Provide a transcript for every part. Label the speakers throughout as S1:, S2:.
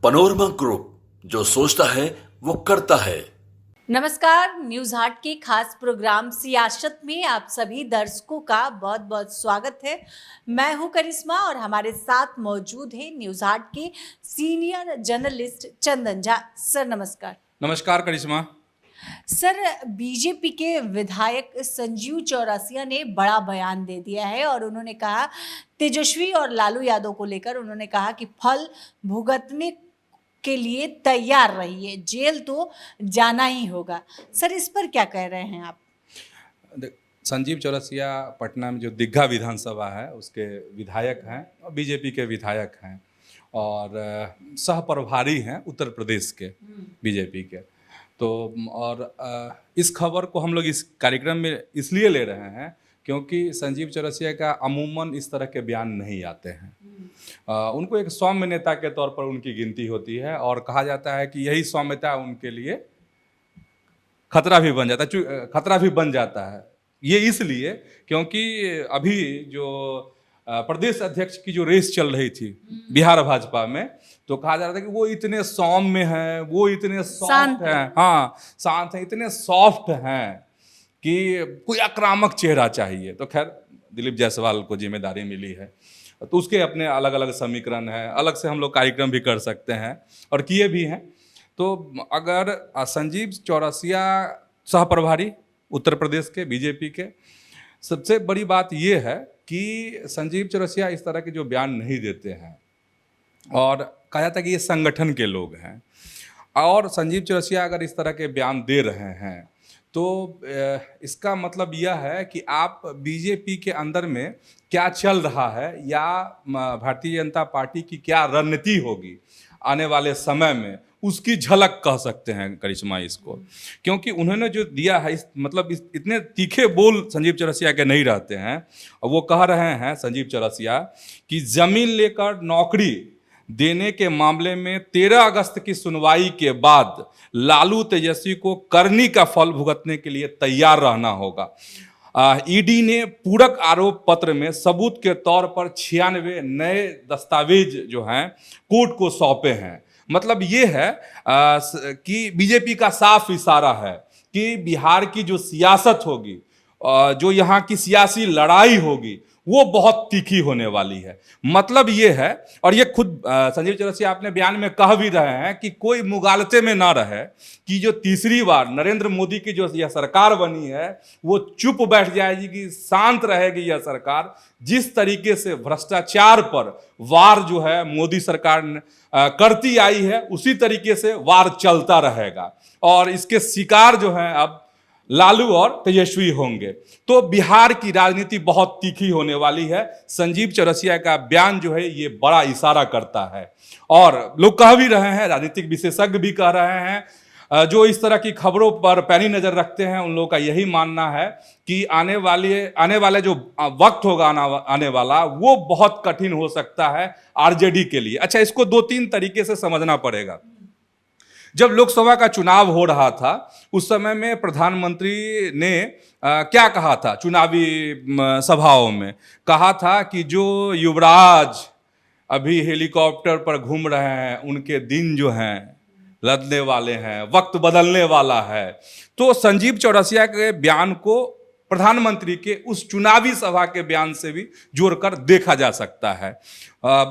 S1: Panorama group, जो सोचता है वो करता है।
S2: नमस्कार, न्यूज हाट के खास प्रोग्राम सियासत में आप सभी दर्शकों का बहुत बहुत स्वागत है। मैं हूं करिश्मा और हमारे साथ मौजूद है न्यूज हाट के senior journalist Chandan Jha. Sir नमस्कार।
S3: नमस्कार करिश्मा।
S2: सर, बीजेपी के विधायक संजीव चौरसिया ने बड़ा बयान दे दिया है और उन्होंने कहा, तेजस्वी और लालू यादव को लेकर उन्होंने कहा कि फल भुगतने के लिए तैयार रहिए, जेल तो जाना ही होगा। सर, इस पर क्या कह रहे हैं आप?
S3: संजीव चौरसिया पटना में जो दीघा विधानसभा है उसके विधायक हैं और बीजेपी के विधायक हैं और सह प्रभारी हैं उत्तर प्रदेश के बीजेपी के। तो और इस खबर को हम लोग इस कार्यक्रम में इसलिए ले रहे हैं क्योंकि संजीव चौरसिया का अमूमन इस तरह के बयान नहीं आते हैं। उनको एक सौम्य नेता के तौर पर उनकी गिनती होती है और कहा जाता है कि यही सौम्यता उनके लिए खतरा भी बन जाता है। ये इसलिए क्योंकि अभी जो प्रदेश अध्यक्ष की जो रेस चल रही थी बिहार भाजपा में, तो कहा जा रहा था कि वो इतने सौम्य हैं, वो इतने सॉफ्ट हैं, हाँ शांत हैं, इतने सॉफ्ट हैं कि कोई आक्रामक चेहरा चाहिए। तो खैर दिलीप जायसवाल को जिम्मेदारी मिली है तो उसके अपने अलग अलग समीकरण हैं, अलग से हम लोग कार्यक्रम भी कर सकते हैं और किए भी हैं। तो अगर संजीव चौरसिया सह प्रभारी उत्तर प्रदेश के बीजेपी के, सबसे बड़ी बात ये है कि संजीव चौरसिया इस तरह के जो बयान नहीं देते हैं और कहा जाता है कि ये संगठन के लोग हैं और संजीव चौरसिया अगर इस तरह के बयान दे रहे हैं तो इसका मतलब यह है कि आप बीजेपी के अंदर में क्या चल रहा है या भारतीय जनता पार्टी की क्या रणनीति होगी आने वाले समय में, उसकी झलक कह सकते हैं करिश्मा इसको। क्योंकि उन्होंने जो दिया है इतने तीखे बोल संजीव चौरसिया के नहीं रहते हैं और वो कह रहे हैं संजीव चौरसिया कि जमीन लेकर नौकरी देने के मामले में 13 अगस्त की सुनवाई के बाद लालू तेजस्वी को करनी का फल भुगतने के लिए तैयार रहना होगा। ईडी ने पूरक आरोप पत्र में सबूत के तौर पर 96 नए दस्तावेज जो हैं कोर्ट को सौंपे हैं। मतलब ये है कि बीजेपी का साफ इशारा है कि बिहार की जो सियासत होगी, जो यहाँ की सियासी लड़ाई होगी, वो बहुत तीखी होने वाली है। मतलब ये है, और ये खुद संजीव चौरसिया अपने बयान में कह भी रहे हैं कि कोई मुगालते में ना रहे कि जो तीसरी बार नरेंद्र मोदी की जो यह सरकार बनी है वो चुप बैठ जाएगी, कि शांत रहेगी यह सरकार। जिस तरीके से भ्रष्टाचार पर वार जो है मोदी सरकार करती आई है, उसी तरीके से वार चलता रहेगा और इसके शिकार जो हैं अब लालू और तेजस्वी होंगे। तो बिहार की राजनीति बहुत तीखी होने वाली है। संजीव चौरसिया का बयान जो है ये बड़ा इशारा करता है और लोग कह भी रहे हैं, राजनीतिक विशेषज्ञ भी कह रहे हैं, जो इस तरह की खबरों पर पैनी नजर रखते हैं उन लोगों का यही मानना है कि आने वाले जो वक्त होगा आने वाला वो बहुत कठिन हो सकता है आरजेडी के लिए। अच्छा, इसको 2-3 तरीके से समझना पड़ेगा। जब लोकसभा का चुनाव हो रहा था उस समय में प्रधानमंत्री ने क्या कहा था, चुनावी सभाओं में कहा था कि जो युवराज अभी हेलीकॉप्टर पर घूम रहे हैं उनके दिन जो हैं लदने वाले हैं, वक्त बदलने वाला है। तो संजीव चौरसिया के बयान को प्रधानमंत्री के उस चुनावी सभा के बयान से भी जोड़कर देखा जा सकता है।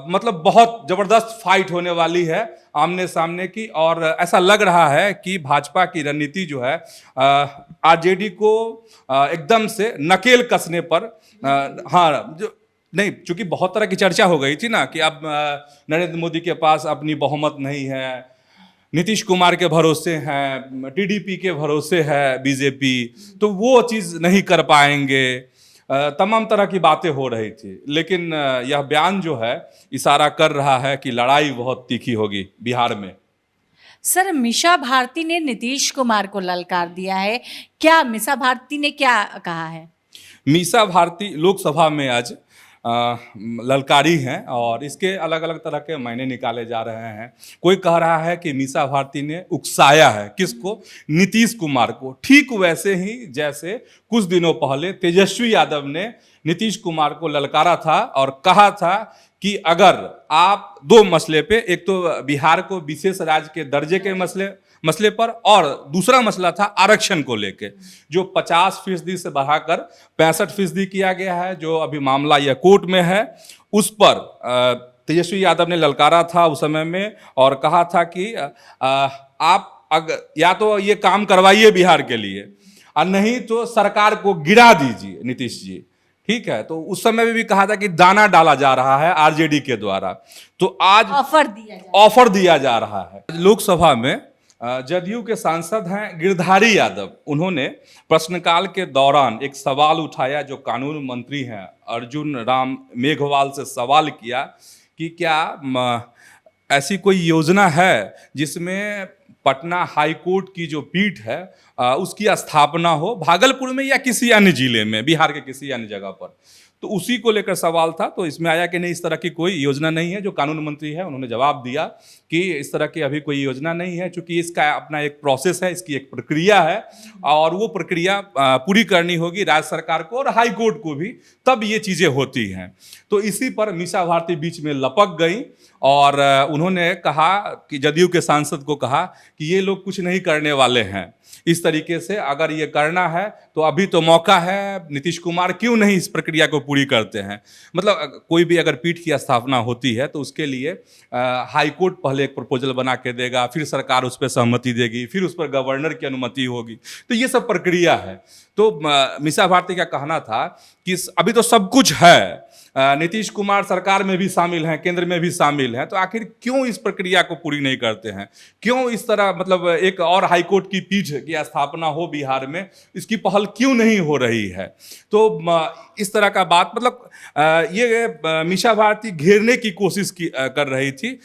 S3: मतलब बहुत जबरदस्त फाइट होने वाली है आमने सामने की और ऐसा लग रहा है कि भाजपा की रणनीति जो है आरजेडी को एकदम से नकेल कसने पर नहीं, चूंकि बहुत तरह की चर्चा हो गई थी ना कि अब नरेंद्र मोदी के पास अपनी बहुमत नहीं है, नीतीश कुमार के भरोसे हैं, टीडीपी के भरोसे है बीजेपी, तो वो चीज़ नहीं कर पाएंगे। तमाम तरह की बातें हो रही थी, लेकिन यह बयान जो है इशारा कर रहा है कि लड़ाई बहुत तीखी होगी बिहार में।
S2: सर, मीसा भारती ने नीतीश कुमार को ललकार दिया है, क्या मीसा भारती ने क्या कहा है?
S3: मीसा भारती लोकसभा में आज ललकारी हैं और इसके अलग अलग तरह के मायने निकाले जा रहे हैं। कोई कह रहा है कि मीसा भारती ने उकसाया है, किसको? नीतीश कुमार को। ठीक वैसे ही जैसे कुछ दिनों पहले तेजस्वी यादव ने नीतीश कुमार को ललकारा था और कहा था कि अगर आप दो मसले पे, एक तो बिहार को विशेष राज्य के दर्जे के मसले पर, और दूसरा मसला था आरक्षण को लेके, जो 50% से बढ़ाकर 65% किया गया है, जो अभी मामला यह कोर्ट में है। उस पर तेजस्वी यादव ने ललकारा था उस समय में और कहा था कि आप या तो ये काम करवाइए बिहार के लिए और नहीं तो सरकार को गिरा दीजिए नीतीश जी, ठीक है। तो उस समय में भी कहा था कि दाना डाला जा रहा है आरजेडी के द्वारा। तो आज ऑफर दिया जा रहा है। लोकसभा में जदयू के सांसद हैं गिरधारी यादव, उन्होंने प्रश्नकाल के दौरान एक सवाल उठाया, जो कानून मंत्री हैं अर्जुन राम मेघवाल से सवाल किया कि क्या ऐसी कोई योजना है जिसमें पटना हाई कोर्ट की जो पीठ है उसकी स्थापना हो भागलपुर में या किसी अन्य जिले में, बिहार के किसी अन्य जगह पर। तो उसी को लेकर सवाल था। तो इसमें आया कि नहीं, इस तरह की कोई योजना नहीं है। जो कानून मंत्री है उन्होंने जवाब दिया कि इस तरह की अभी कोई योजना नहीं है, क्योंकि इसका अपना एक प्रोसेस है, इसकी एक प्रक्रिया है और वो प्रक्रिया पूरी करनी होगी राज्य सरकार को और हाई कोर्ट को भी, तब ये चीज़ें होती हैं। तो इसी पर मीसा भारती बीच में लपक गई और उन्होंने कहा कि जदयू के सांसद को कहा कि ये लोग कुछ नहीं करने वाले हैं इस तरीके से, अगर ये करना है तो अभी तो मौका है, नीतीश कुमार क्यों नहीं इस प्रक्रिया को पूरी करते हैं। मतलब कोई भी अगर पीठ की स्थापना होती है तो उसके लिए हाई कोर्ट पहले एक प्रपोजल बना के देगा, फिर सरकार उस पर सहमति देगी, फिर उस पर गवर्नर की अनुमति होगी, तो ये सब प्रक्रिया है। तो मीसा भारती का कहना था कि अभी तो सब कुछ है, नीतीश कुमार सरकार में भी शामिल हैं, केंद्र में भी शामिल हैं, तो आखिर क्यों इस प्रक्रिया को पूरी नहीं करते हैं, क्यों इस तरह मतलब एक और हाईकोर्ट की पीठ की स्थापना हो बिहार में, इसकी पहल क्यों नहीं हो रही है। तो इस तरह का बात मतलब ये मीसा भारती घेरने की कोशिश कर रही थी।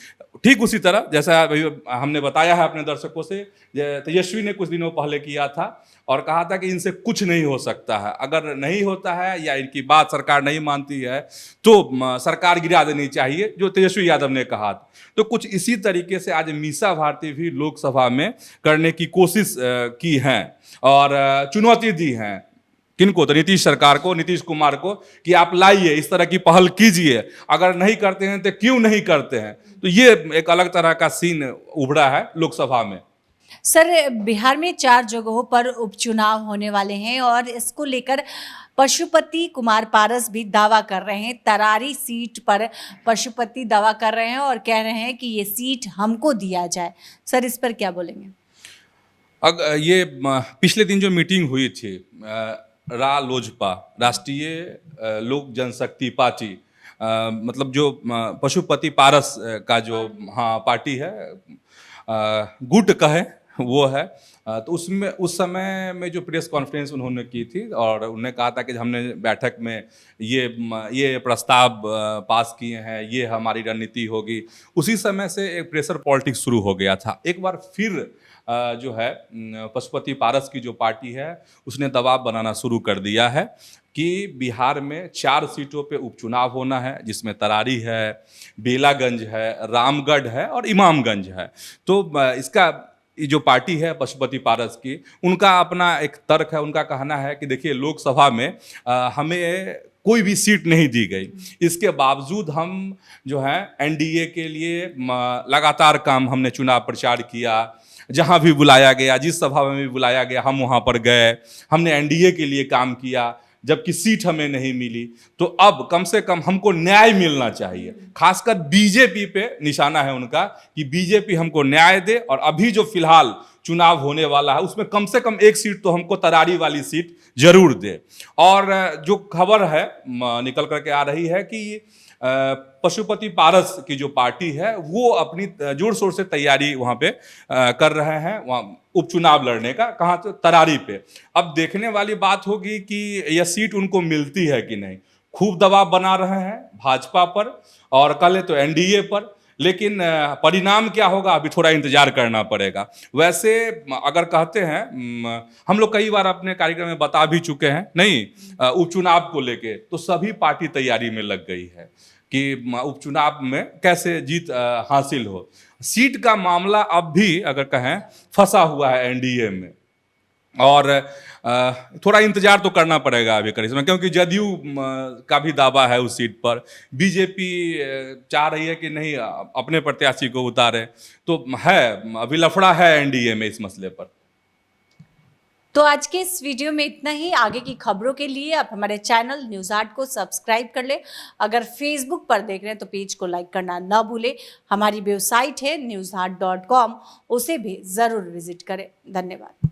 S3: ठीक उसी तरह जैसा हमने बताया है अपने दर्शकों से, तेजस्वी ने कुछ दिनों पहले किया था और कहा था कि इनसे कुछ नहीं हो सकता है, अगर नहीं होता है या इनकी बात सरकार नहीं मानती है तो सरकार गिरा देनी चाहिए, जो तेजस्वी यादव ने कहा था। तो कुछ इसी तरीके से आज मीसा भारती भी लोकसभा में करने की कोशिश की है और चुनौती दी है किनको, तो नीतीश सरकार को, नीतीश कुमार को, कि आप लाइए, इस तरह की पहल कीजिए, अगर नहीं करते हैं तो क्यों नहीं करते हैं। तो ये एक अलग तरह का सीन उभरा है लोकसभा में।
S2: सर, बिहार में 4 जगहों पर उपचुनाव होने वाले हैं और इसको लेकर पशुपति कुमार पारस भी दावा कर रहे हैं। तरारी सीट पर पशुपति दावा कर रहे हैं और कह रहे हैं कि ये सीट हमको दिया जाए। सर, इस पर क्या बोलेंगे?
S3: ये पिछले दिन जो मीटिंग हुई थी लोजपा, राष्ट्रीय लोक जनशक्ति पार्टी, मतलब जो पशुपति पारस का जो पार्टी है, गुट कहे वो है, तो उसमें उस समय में जो प्रेस कॉन्फ्रेंस उन्होंने की थी और उन्होंने कहा था कि हमने बैठक में ये प्रस्ताव पास किए हैं, ये हमारी रणनीति होगी। उसी समय से एक प्रेशर पॉलिटिक्स शुरू हो गया था। एक बार फिर जो है पशुपति पारस की जो पार्टी है उसने दबाव बनाना शुरू कर दिया है कि बिहार में 4 सीटों पे उपचुनाव होना है, जिसमें तरारी है, बेलागंज है, रामगढ़ है और इमामगंज है। तो इसका जो पार्टी है पशुपति पारस की, उनका अपना एक तर्क है, उनका कहना है कि देखिए लोकसभा में हमें कोई भी सीट नहीं दी गई, इसके बावजूद हम जो है एनडीए के लिए लगातार काम, हमने चुनाव प्रचार किया, जहाँ भी बुलाया गया, जिस सभा में भी बुलाया गया हम वहाँ पर गए, हमने एनडीए के लिए काम किया, जबकि सीट हमें नहीं मिली। तो अब कम से कम हमको न्याय मिलना चाहिए। खासकर बीजेपी पे निशाना है उनका कि बीजेपी हमको न्याय दे और अभी जो फिलहाल चुनाव होने वाला है उसमें कम से कम एक सीट तो हमको तरारी वाली सीट जरूर दे। और जो खबर है निकल करके आ रही है कि पशुपति पारस की जो पार्टी है वो अपनी जोर शोर से तैयारी वहाँ पे कर रहे हैं, वहाँ उपचुनाव लड़ने का, कहाँ तो तरारी पे। अब देखने वाली बात होगी कि यह सीट उनको मिलती है कि नहीं। खूब दबाव बना रहे हैं भाजपा पर और कल तो एनडीए पर, लेकिन परिणाम क्या होगा अभी थोड़ा इंतजार करना पड़ेगा। वैसे अगर कहते हैं, हम लोग कई बार अपने कार्यक्रम में बता भी चुके हैं नहीं, उपचुनाव को लेके तो सभी पार्टी तैयारी में लग गई है कि उपचुनाव में कैसे जीत हासिल हो। सीट का मामला अब भी अगर कहें फंसा हुआ है एनडीए में, और थोड़ा इंतजार तो करना पड़ेगा अभी करीब समय, क्योंकि जदयू का भी दावा है उस सीट पर। बीजेपी चाह रही है कि नहीं अपने प्रत्याशी को उतारे, तो है अभी लफड़ा है एनडीए में इस मसले पर।
S2: तो आज के इस वीडियो में इतना ही। आगे की खबरों के लिए आप हमारे चैनल न्यूज़ 8 को सब्सक्राइब कर ले। अगर फेसबुक पर देख रहे हैं तो पेज को लाइक करना ना भूले। हमारी वेबसाइट है news8.com, उसे भी ज़रूर विजिट करें। धन्यवाद।